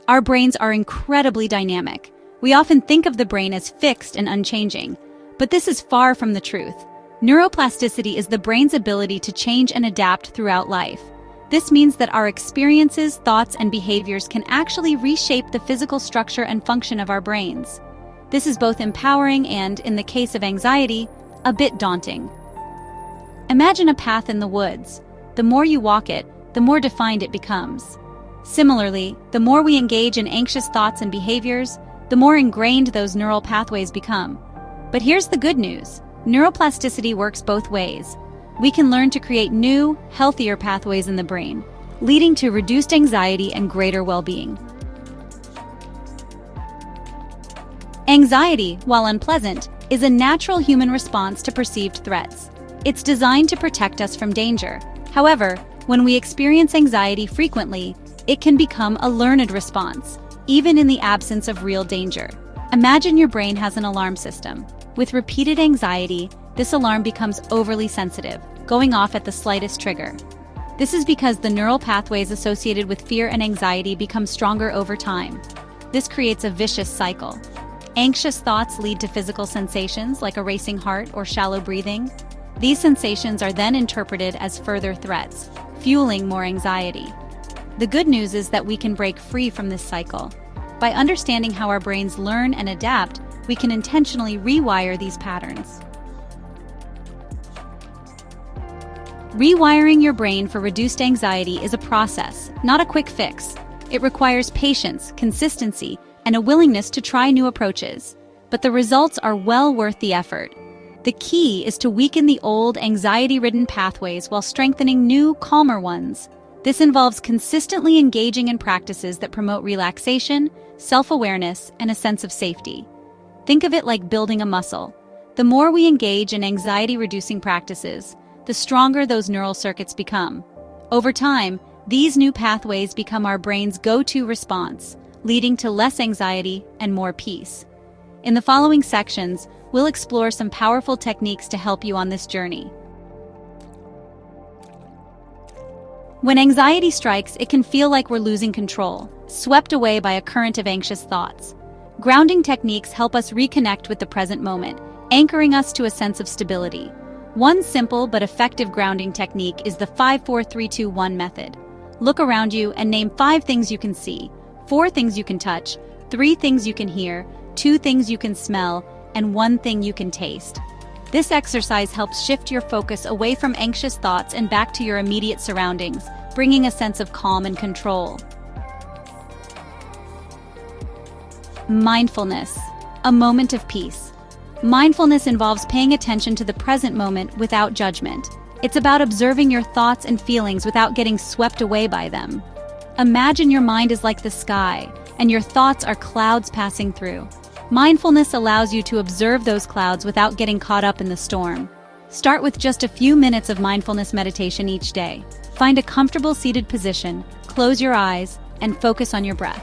Our brains are incredibly dynamic. We often think of the brain as fixed and unchanging, but this is far from the truth. Neuroplasticity is the brain's ability to change and adapt throughout life. This means that our experiences, thoughts, and behaviors can actually reshape the physical structure and function of our brains. This is both empowering and, in the case of anxiety, a bit daunting. Imagine a path in the woods. The more you walk it, the more defined it becomes. Similarly, the more we engage in anxious thoughts and behaviors, the more ingrained those neural pathways become. But here's the good news. Neuroplasticity works both ways. We can learn to create new, healthier pathways in the brain, leading to reduced anxiety and greater well-being. Anxiety, while unpleasant, is a natural human response to perceived threats. It's designed to protect us from danger. However, when we experience anxiety frequently, it can become a learned response, even in the absence of real danger. Imagine your brain has an alarm system. With repeated anxiety, this alarm becomes overly sensitive, going off at the slightest trigger. This is because the neural pathways associated with fear and anxiety become stronger over time. This creates a vicious cycle. Anxious thoughts lead to physical sensations like a racing heart or shallow breathing. These sensations are then interpreted as further threats, fueling more anxiety. The good news is that we can break free from this cycle. By understanding how our brains learn and adapt, we can intentionally rewire these patterns. Rewiring your brain for reduced anxiety is a process, not a quick fix. It requires patience, consistency, and a willingness to try new approaches. But the results are well worth the effort. The key is to weaken the old, anxiety-ridden pathways while strengthening new, calmer ones. This involves consistently engaging in practices that promote relaxation, self-awareness, and a sense of safety. Think of it like building a muscle. The more we engage in anxiety-reducing practices, the stronger those neural circuits become. Over time, these new pathways become our brain's go-to response, leading to less anxiety and more peace. In the following sections, we'll explore some powerful techniques to help you on this journey. When anxiety strikes, it can feel like we're losing control, swept away by a current of anxious thoughts. Grounding techniques help us reconnect with the present moment, anchoring us to a sense of stability. One simple but effective grounding technique is the 5-4-3-2-1 method. Look around you and name 5 things you can see, 4 things you can touch, 3 things you can hear, 2 things you can smell, and 1 thing you can taste. This exercise helps shift your focus away from anxious thoughts and back to your immediate surroundings, bringing a sense of calm and control. Mindfulness, a moment of peace. Mindfulness involves paying attention to the present moment without judgment. It's about observing your thoughts and feelings without getting swept away by them. Imagine your mind is like the sky, and your thoughts are clouds passing through. Mindfulness allows you to observe those clouds without getting caught up in the storm. Start with just a few minutes of mindfulness meditation each day. Find a comfortable seated position, close your eyes, and focus on your breath.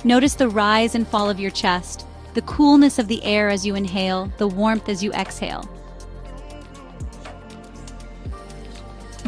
Notice the rise and fall of your chest, the coolness of the air as you inhale, the warmth as you exhale.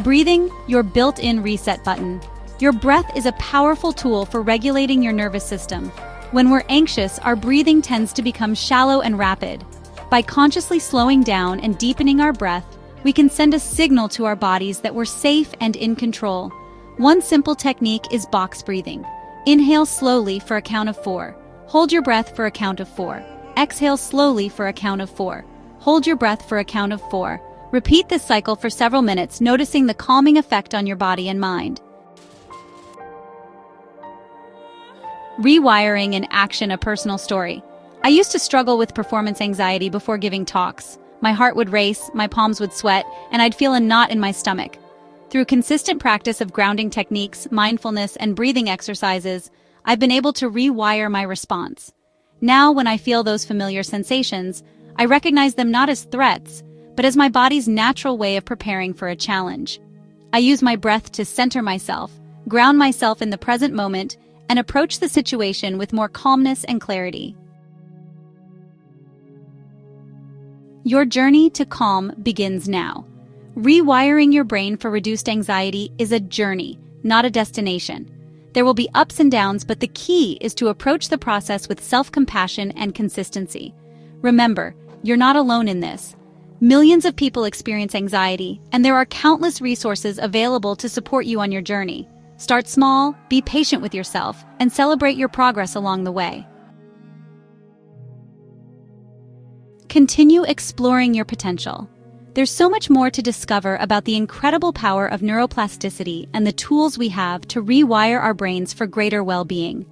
Breathing, your built-in reset button. Your breath is a powerful tool for regulating your nervous system. When we're anxious, our breathing tends to become shallow and rapid. By consciously slowing down and deepening our breath, we can send a signal to our bodies that we're safe and in control. One simple technique is box breathing. Inhale slowly for a count of 4. Hold your breath for a count of 4. Exhale slowly for a count of 4. Hold your breath for a count of 4. Repeat this cycle for several minutes, noticing the calming effect on your body and mind. Rewiring in action, a personal story. I used to struggle with performance anxiety before giving talks. My heart would race, my palms would sweat, and I'd feel a knot in my stomach. Through consistent practice of grounding techniques, mindfulness, and breathing exercises, I've been able to rewire my response. Now, when I feel those familiar sensations, I recognize them not as threats, but as my body's natural way of preparing for a challenge. I use my breath to center myself, ground myself in the present moment, and approach the situation with more calmness and clarity. Your journey to calm begins now. Rewiring your brain for reduced anxiety is a journey, not a destination. There will be ups and downs, but the key is to approach the process with self-compassion and consistency. Remember, you're not alone in this. Millions of people experience anxiety, and there are countless resources available to support you on your journey. Start small, be patient with yourself, and celebrate your progress along the way. Continue exploring your potential. There's so much more to discover about the incredible power of neuroplasticity and the tools we have to rewire our brains for greater well-being.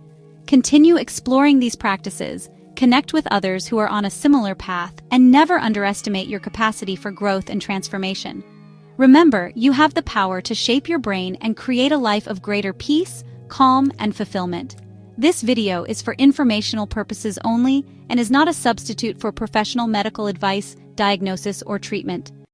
Continue exploring these practices, connect with others who are on a similar path, and never underestimate your capacity for growth and transformation. Remember, you have the power to shape your brain and create a life of greater peace, calm, and fulfillment. This video is for informational purposes only and is not a substitute for professional medical advice, diagnosis, or treatment.